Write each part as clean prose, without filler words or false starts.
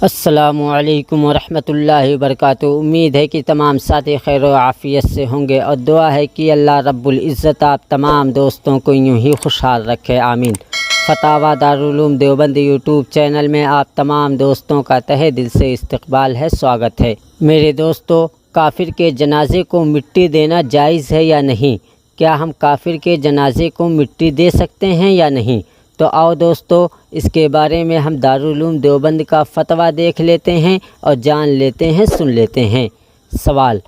السلام علیکم ورحمۃ اللہ وبرکاتہ۔ امید ہے کہ تمام ساتھی خیر و عافیت سے ہوں گے اور دعا ہے کہ اللہ رب العزت آپ تمام دوستوں کو یوں ہی خوشحال رکھے، آمین۔ فتاوی دارالعلوم دیوبند یوٹیوب چینل میں آپ تمام دوستوں کا تہہ دل سے استقبال ہے، سواگت ہے۔ میرے دوستو، کافر کے جنازے کو مٹی دینا جائز ہے یا نہیں؟ کیا ہم کافر کے جنازے کو مٹی دے سکتے ہیں یا نہیں؟ تو آؤ دوستو، اس کے بارے میں ہم دارالعلوم دیوبند کا فتویٰ دیکھ لیتے ہیں اور جان لیتے ہیں، سن لیتے ہیں۔ سوال: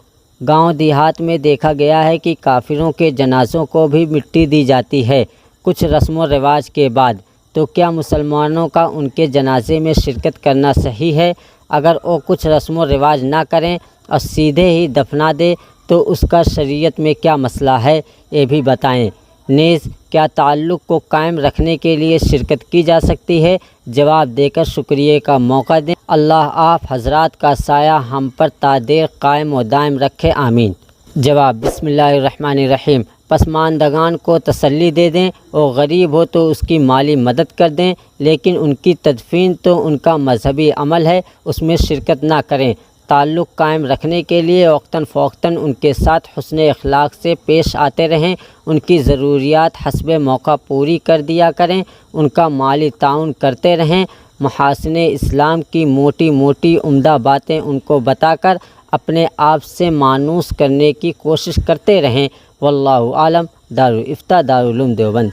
گاؤں دیہات میں دیکھا گیا ہے کہ کافروں کے جنازوں کو بھی مٹی دی جاتی ہے کچھ رسم و رواج کے بعد، تو کیا مسلمانوں کا ان کے جنازے میں شرکت کرنا صحیح ہے؟ اگر وہ کچھ رسم و رواج نہ کریں اور سیدھے ہی دفنا دے تو اس کا شریعت میں کیا مسئلہ ہے، یہ بھی بتائیں۔ نیز کیا تعلق کو قائم رکھنے کے لیے شرکت کی جا سکتی ہے؟ جواب دے کر شکریہ کا موقع دیں۔ اللہ آپ حضرات کا سایہ ہم پر تا دیر قائم و دائم رکھے، آمین۔ جواب: بسم اللہ الرحمن الرحیم۔ پسماندگان کو تسلی دے دیں، وہ غریب ہو تو اس کی مالی مدد کر دیں، لیکن ان کی تدفین تو ان کا مذہبی عمل ہے، اس میں شرکت نہ کریں۔ تعلق قائم رکھنے کے لیے وقتاً فوقتاً ان کے ساتھ حسن اخلاق سے پیش آتے رہیں، ان کی ضروریات حسب موقع پوری کر دیا کریں، ان کا مالی تعاون کرتے رہیں، محاسن اسلام کی موٹی موٹی عمدہ باتیں ان کو بتا کر اپنے آپ سے مانوس کرنے کی کوشش کرتے رہیں۔ واللہ عالم۔ دارالافتاء دارالعلوم دیوبند۔